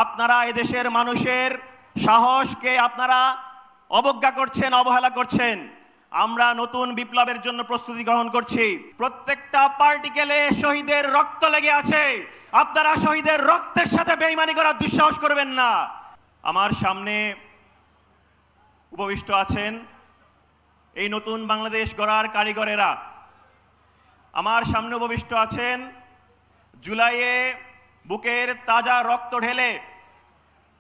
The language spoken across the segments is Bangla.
আপনারা এদেশের মানুষের সাহসকে আপনারা অবজ্ঞা করছেন, অবহেলা করছেন। আমরা নতুন বিপ্লবের জন্য প্রস্তুতি গ্রহণ করছি। প্রত্যেকটা পার্টিকেলে শহীদের রক্ত লেগে আছে। আপনারা শহীদের রক্তের সাথে বেইমানি করার দুঃসাহস করবেন না। আমার সামনে উপবিষ্ট আছেন এই নতুন বাংলাদেশ গড়ার কারিগরেরা। আমার সামনে উপবিষ্ট আছেন জুলাইয়ে বুকের তাজা রক্ত ঢেলে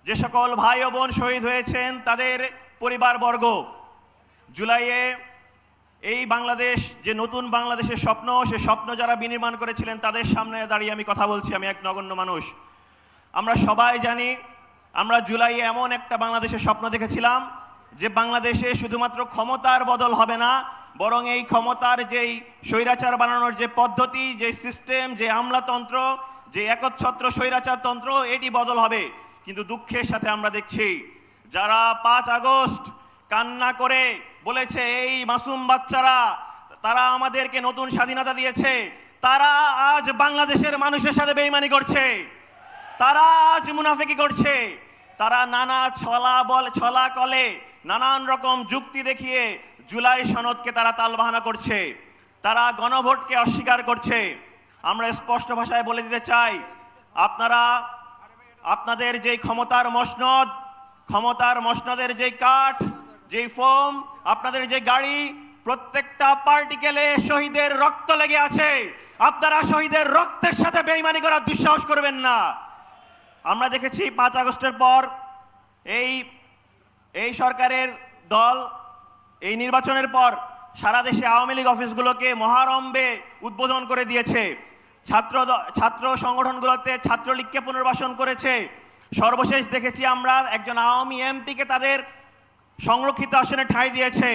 যে সকল ভাই ও বোন শহীদ হয়েছেন তাদের পরিবারবর্গ। জুলাইয়ে এই বাংলাদেশ যে নতুন বাংলাদেশের স্বপ্ন, সে স্বপ্ন যারা বিনির্মাণ করেছিলেন তাদের সামনে দাঁড়িয়ে আমি কথা বলছি। আমি এক নগণ্য মানুষ। আমরা সবাই জানি আমরা জুলাইয়ে এমন একটা বাংলাদেশের স্বপ্ন দেখেছিলাম যে বাংলাদেশে শুধুমাত্র ক্ষমতার বদল হবে না, বরং এই ক্ষমতার যেই স্বৈরাচার বানানোর যে পদ্ধতি, যে সিস্টেম, যে আমলাতন্ত্র, যে একচ্ছত্র স্বৈরাচারতন্ত্র, এটি বদল হবে। কিন্তু দুঃখের সাথে আমরা দেখছি যারা 5 আগস্ট কান্না করে বলেছে এই মাসুম বাচ্চারা তারা আমাদেরকে নতুন স্বাধীনতা দিয়েছে, তারা আজ বাংলাদেশের মানুষের সাথে বেইমানি করছে, তারা আজ মুনাফিকি করছে। তারা নানা ছলা কলে নানান রকম যুক্তি দেখিয়ে জুলাই সনদকে তারা তালবাহানা করছে, তারা গণভোটকে অস্বীকার করছে। আমরা স্পষ্ট ভাষায় বলে দিতে চাই, আপনারা আপনাদের যেই ক্ষমতার মসনদের যেই কাঠ, যেই ফোম, আপনাদের যে গাড়ি, প্রত্যেকটা পার্টিকেলে শহীদের রক্ত লেগে আছে। আপনারা শহীদের রক্তের সাথে বেইমানি করার দুঃসাহস করবেন না। আমরা দেখেছি 5 আগস্টের পর এই সরকারের দল এই নির্বাচনের পর সারা দেশে আওয়ামী লীগ অফিসগুলোকে মহারম্ভে উদ্বোধন করে দিয়েছে। ছাত্র সংগঠনগুলোতে ছাত্রলীগকে পুনর্বাসন করেছে। সর্বশেষ দেখেছি আমরা একজন আওয়ামী এমপিকে তাদের সংরক্ষিত আসনে ঠাঁই দিয়েছে।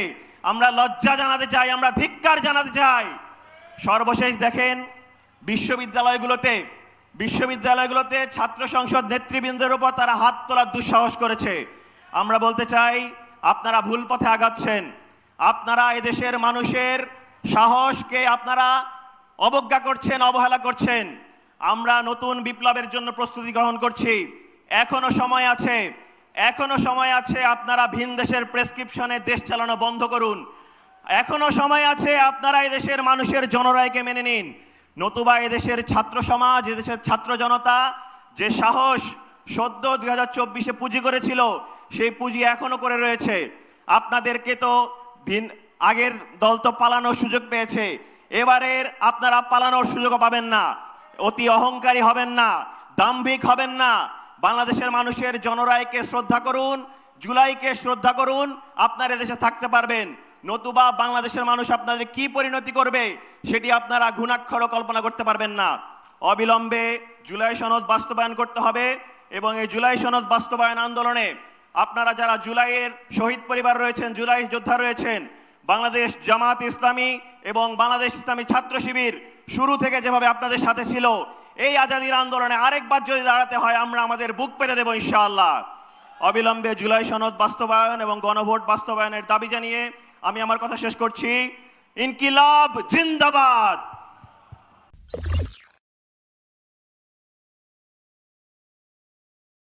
আমরা লজ্জা জানাতে চাই, আমরা ধিক্কার জানাতে চাই। সর্বশেষ দেখেন বিশ্ববিদ্যালয়গুলোতে ছাত্র সংসদ নেতৃবৃন্দের উপর তারা হাত তোলার দুঃসাহস করেছে। আমরা বলতে চাই আপনারা ভুল পথে আগাচ্ছেন। আপনারা এদেশের মানুষের সাহসকে আপনারা অবজ্ঞা করছেন, অবহেলা করছেন। আমরা নতুন বিপ্লবের জন্য প্রস্তুতি গ্রহণ করছি। এখনো সময় আছে আপনারা ভিন দেশের প্রেসক্রিপশনে দেশ চালানো বন্ধ করুন। এখনো সময় আছে আপনারা এদেশের মানুষের জনরায়কে মেনে নিন। নতুবা এদেশের ছাত্র সমাজ, এদেশের ছাত্র জনতা যে সাহস সদ্য 2024-এ পুঁজি করেছিল, সেই পুঁজি এখনো করে রয়েছে। আপনাদেরকে তো আগের দল তো পালানোর সুযোগ পেয়েছে, এবারের আপনারা পালানোর সুযোগও পাবেন না। অতি অহংকারী হবেন না, দাম্ভিক হবেন না। বাংলাদেশের মানুষের জনরায়কে শ্রদ্ধা করুন, জুলাইকে শ্রদ্ধা করুন, আপনারা দেশে থাকতে পারবেন। নতুবা বাংলাদেশের মানুষ আপনাদের কি পরিণতি করবে সেটি আপনারা ঘুণাক্ষরও কল্পনা করতে পারবেন না। অবিলম্বে জুলাই সনদ বাস্তবায়ন করতে হবে এবং এই জুলাই সনদ বাস্তবায়ন আন্দোলনে আপনারা যারা জুলাইয়ের শহীদ পরিবার রয়েছেন, জুলাই যোদ্ধা রয়েছেন, বাংলাদেশ জামাত ইসলামী এবং বাংলাদেশ ইসলামী ছাত্র শিবির শুরু থেকে যেভাবে আপনাদের সাথে ছিল, এই আজাদির আন্দোলনে আরেকবার যদি দাঁড়াতে হয় আমরা আমাদের বুক পেতে দেব ইনশাআল্লাহ। অবিলম্বে জুলাই সনদ বাস্তবায়ন এবং গণভোট বাস্তবায়নের দাবি জানিয়ে আমি আমার কথা শেষ করছি। ইনকিলাব জিন্দাবাদ।